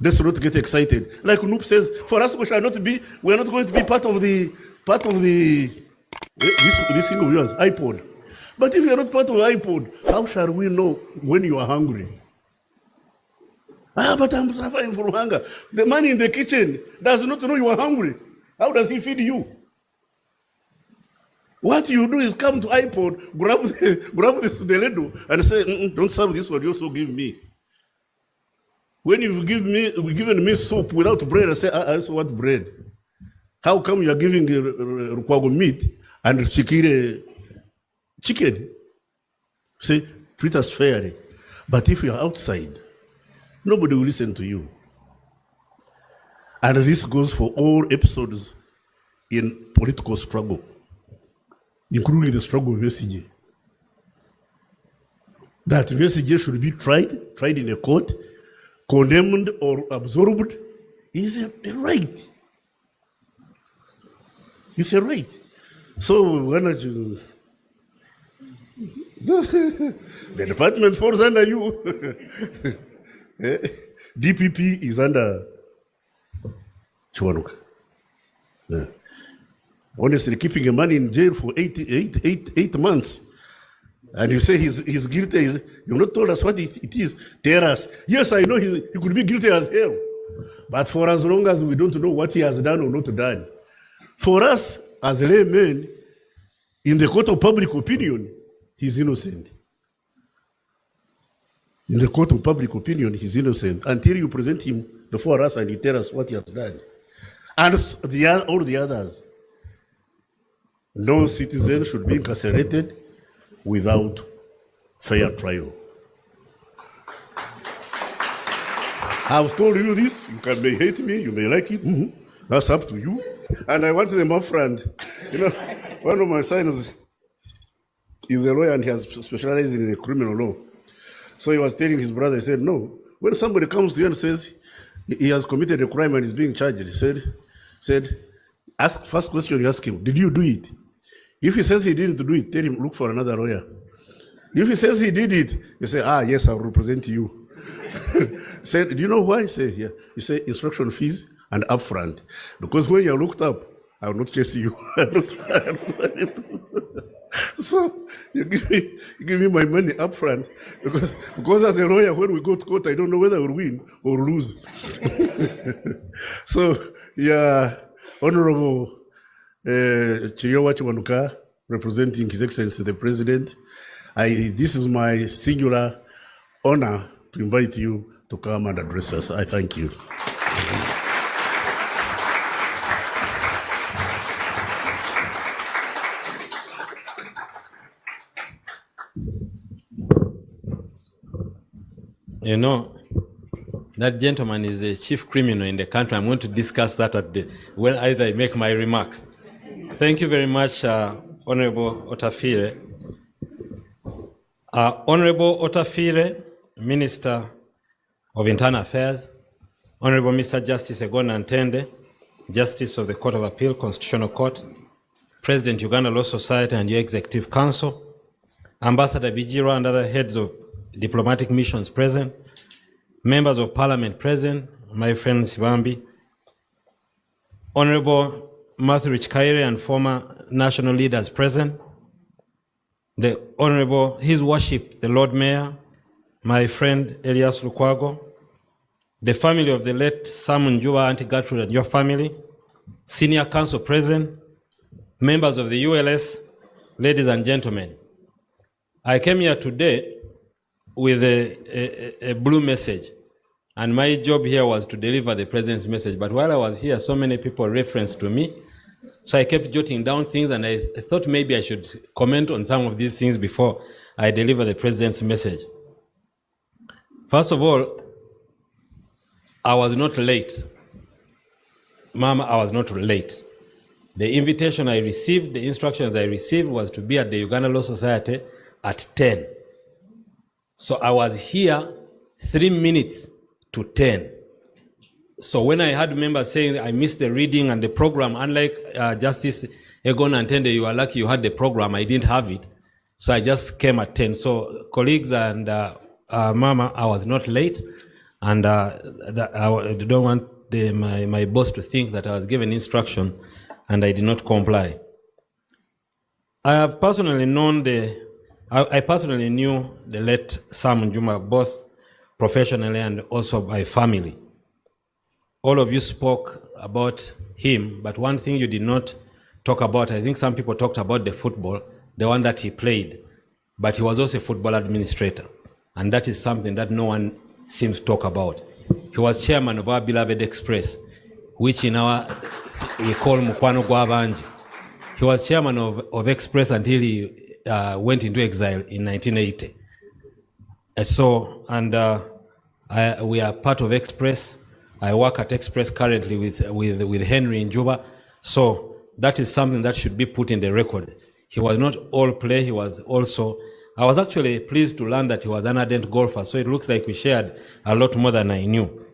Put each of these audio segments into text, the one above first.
Let's not get excited. Like Noop says, for us we are not going to be part of this thing of yours, iPod. But if you are not part of iPod, how shall we know when you are hungry? But I'm suffering from hunger. The man in the kitchen does not know you are hungry. How does he feed you? What you do is come to iPod, grab this the ladle and say, don't serve this one, you also give me. When you've given me soup without bread, I say, I also want bread. How come you are giving meat and chicken? Say, treat us fairly. But if you are outside, nobody will listen to you. And this goes for all episodes in political struggle, including the struggle of Besigye. That Besigye should be tried in a court, condemned or absorbed, is a right. It's a right. So why not you? The department falls under you. DPP is under Chiwanuka. Yeah. Honestly, keeping a man in jail for 8 months, and you say he's guilty. You've not told us what it is. Tell us. Yes, I know he could be guilty as hell, but for as long as we don't know what he has done or not done, for us as laymen, in the court of public opinion, he's innocent. In the court of public opinion, he's innocent until you present him before us and you tell us what he has done. And all the others. No citizen should be incarcerated without fair trial. I've told you this. You may hate me, you may like it. That's up to you. And I want them up front. One of my sons is a lawyer and he has specialized in criminal law. So he was telling his brother, he said, no, when somebody comes to you and says he has committed a crime and is being charged, he said, first question you ask him, did you do it? If he says he didn't do it, tell him, look for another lawyer. If he says he did it, you say, yes, I'll represent you. Said, do you know why? Say, yeah. You say instruction fees and upfront. Because when you're looked up, I will not chase you. So you give me my money upfront because as a lawyer, when we go to court, I don't know whether I will win or lose. So yeah, Honorable Kiryowa Chiwanuka, representing His Excellency the President, this is my singular honor to invite you to come and address us. I thank you. You know, that gentleman is the chief criminal in the country. I'm going to discuss that as I make my remarks. Thank you very much, Honorable Otafiire. Honorable Otafiire, Minister of Internal Affairs, Honorable Mr. Justice Egona Ntende, Justice of the Court of Appeal, Constitutional Court, President Uganda Law Society and your Executive Council, Ambassador Bijiro and other heads of diplomatic missions present, members of parliament present, my friend Sibambi, Honorable Matthew Richkaire and former national leaders present, the Honorable His Worship, the Lord Mayor, my friend Elias Lukwago, the family of the late Sam Njuba, Auntie Gertrude and your family, senior council present, members of the ULS, ladies and gentlemen. I came here today with a blue message, and my job here was to deliver the President's message. But while I was here, so many people referenced to me, so I kept jotting down things, and I thought maybe I should comment on some of these things before I deliver the President's message. First of all, I was not late. Mama, I was not late. The invitation I received, the instructions I received was to be at the Uganda Law Society at 10. So I was here 3 minutes to 10. So when I had members saying I missed the reading and the program, unlike Justice Egona Ntende, you are lucky you had the program, I didn't have it. So I just came at 10. So colleagues and Mama, I was not late. And I don't want my boss to think that I was given instruction and I did not comply. I have personally known I personally knew the late Sam Njuma, both professionally and also by family. All of you spoke about him, but one thing you did not talk about, I think some people talked about the football, the one that he played, but he was also a football administrator. And that is something that no one seems to talk about. He was chairman of our beloved Express, which in our, we call Mukwano Gwabanji. He was chairman of Express until he went into exile in 1980. We are part of Express. I work at Express currently with Henry Njuba. So that is something that should be put in the record. He was not all play, he was also, I was actually pleased to learn that he was an ardent golfer, so it looks like we shared a lot more than I knew.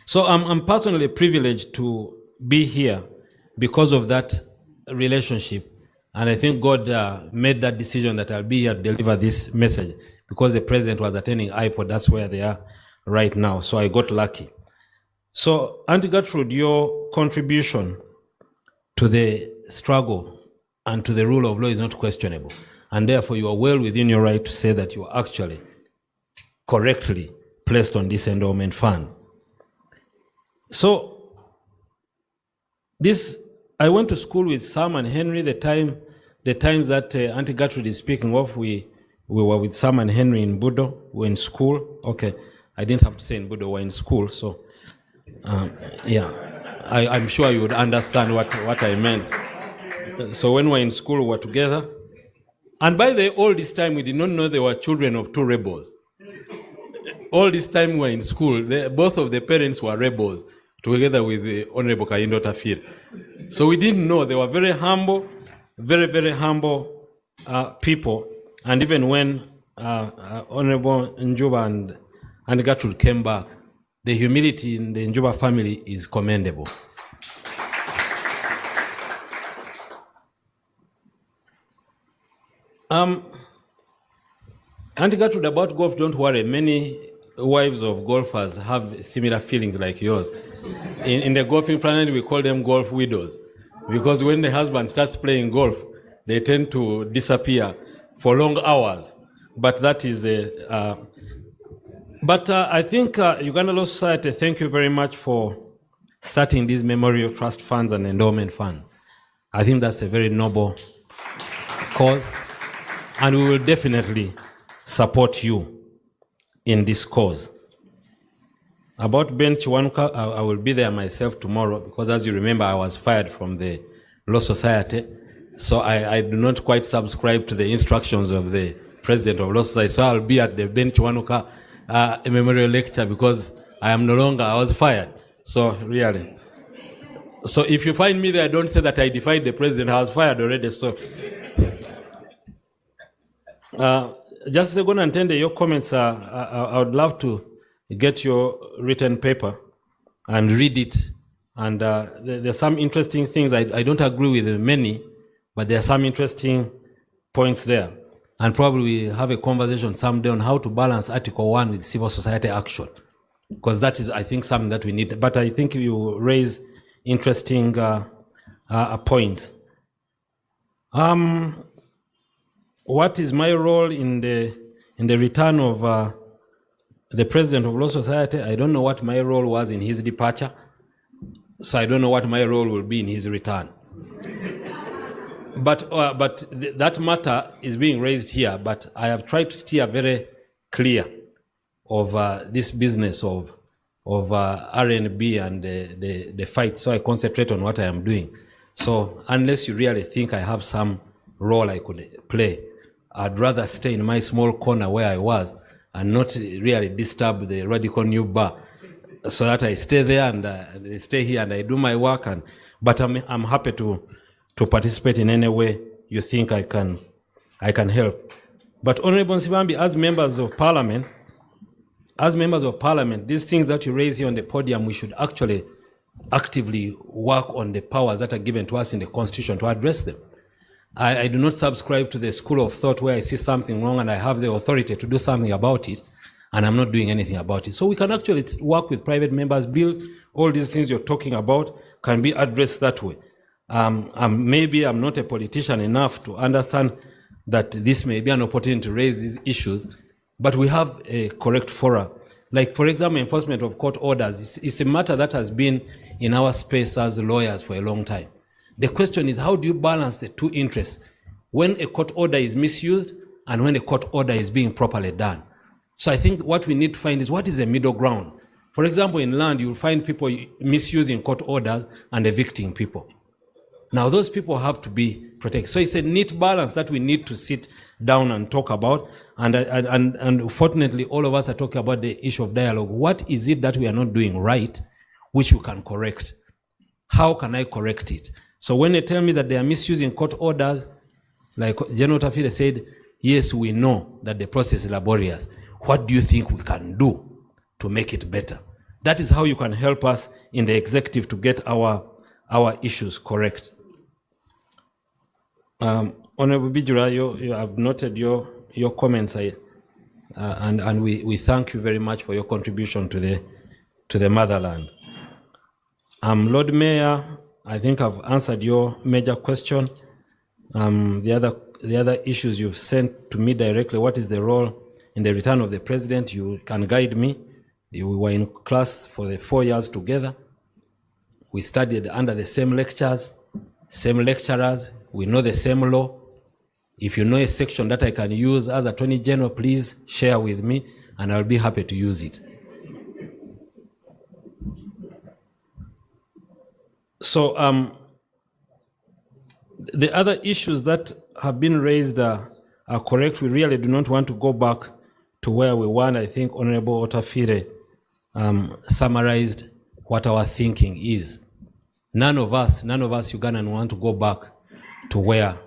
So I'm personally privileged to be here because of that relationship. And I think God made that decision that I'll be here to deliver this message because the president was attending IPOD. That's where they are right now. So I got lucky. So Auntie Gertrude, your contribution to the struggle and to the rule of law is not questionable. And therefore you are well within your right to say that you are actually correctly placed on this endowment fund. So I went to school with Sam and Henry. The times that Auntie Gertrude is speaking of, we were with Sam and Henry in Budo. We were in school. Okay, I didn't have to say in Budo, we were in school. So, yeah, I'm sure you would understand what I meant. So when we were in school, we were together. And by all this time, we did not know they were children of two rebels. All this time we were in school, both of the parents were rebels, together with the Honorable Kayinda Otafiire. So we didn't know. They were very humble, very, very humble people. And even when Honorable Njuba and Gertrude came back, the humility in the Njuba family is commendable. Auntie Gertrude, about golf, don't worry. Many wives of golfers have similar feelings like yours. In the golfing planet, we call them golf widows. Because when the husband starts playing golf, they tend to disappear for long hours. But that is I think Uganda Law Society, thank you very much for starting these memorial trust funds and endowment fund. I think that's a very noble cause. And we will definitely support you in this cause. About Ben Chiwanuka, I will be there myself tomorrow because as you remember, I was fired from the Law Society. So I do not quite subscribe to the instructions of the President of Law Society. So I'll be at the Ben Chiwanuka memorial lecture because I was fired. So really. So if you find me there, don't say that I defied the President. I was fired already. So just going to attend your comments. I would love to get your written paper and read it. And there's some interesting things. I don't agree with many, but there are some interesting points there. And probably we have a conversation someday on how to balance Article 1 with civil society action. Because that is, I think, something that we need. But I think you raise interesting points. What is my role in the return of the President of Law Society? I don't know what my role was in his departure, so I don't know what my role will be in his return. But that matter is being raised here, but I have tried to steer very clear of this business of R&B and the fight, so I concentrate on what I am doing. So unless you really think I have some role I could play, I'd rather stay in my small corner where I was and not really disturb the radical new bar, so that I stay there and I stay here and I do my work. But I'm happy to participate in any way you think I can help. But Honorable Nsibambi, as members of Parliament, these things that you raise here on the podium, we should actually actively work on the powers that are given to us in the Constitution to address them. I do not subscribe to the school of thought where I see something wrong and I have the authority to do something about it. and I'm not doing anything about it. So we can actually work with private members' bills. All these things you're talking about can be addressed that way. Maybe I'm not a politician enough to understand that this may be an opportunity to raise these issues, but we have a correct fora. Like, for example, enforcement of court orders is a matter that has been in our space as lawyers for a long time. The question is, how do you balance the two interests when a court order is misused and when a court order is being properly done? So I think what we need to find is what is the middle ground. For example, in land, you'll find people misusing court orders and evicting people. Now, those people have to be protected. So it's a neat balance that we need to sit down and talk about. And fortunately, all of us are talking about the issue of dialogue. What is it that we are not doing right, which we can correct? How can I correct it? So when they tell me that they are misusing court orders, like General Otafiire said, yes, we know that the process is laborious. What do you think we can do to make it better? That is how you can help us in the executive to get our issues correct. Honorable Bijura, you have noted your comments, and we thank you very much for your contribution to the motherland. Lord Mayor, I think I've answered your major question. The other issues you've sent to me directly, what is the role in the return of the president? You can guide me. We were in class for the 4 years together. We studied under the same lectures, same lecturers. We know the same law. If you know a section that I can use as Attorney General, please share with me, and I'll be happy to use it. So the other issues that have been raised are correct. We really do not want to go back to where we were. I think Honorable Otafiire summarized what our thinking is. None of us Ugandan want to go back to where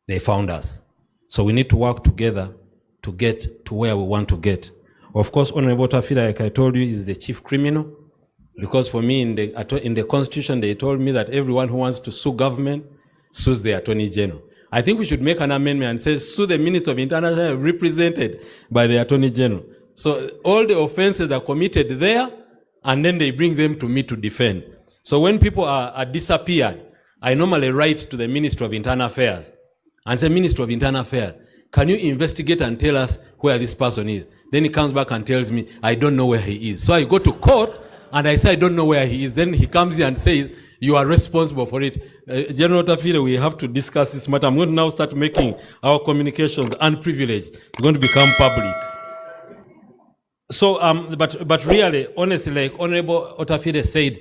they found us. So we need to work together to get to where we want to get. Of course, Honorable Otafiire, like I told you, is the chief criminal, because for me, in the Constitution, they told me that everyone who wants to sue government sues the Attorney General. I think we should make an amendment and say, sue the Minister of Internal Affairs represented by the Attorney General. So all the offenses are committed there, and then they bring them to me to defend. So when people are disappeared, I normally write to the Minister of Internal Affairs and say, Minister of Internal Affairs, can you investigate and tell us where this person is? Then he comes back and tells me, I don't know where he is. So I go to court and I say, I don't know where he is. Then he comes here and says, you are responsible for it. General Otafiire, we have to discuss this matter. I'm going to now start making our communications unprivileged. It's going to become public. So, but really, honestly, like Honorable Otafiire said,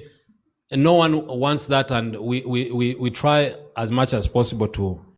no one wants that, and we try as much as possible to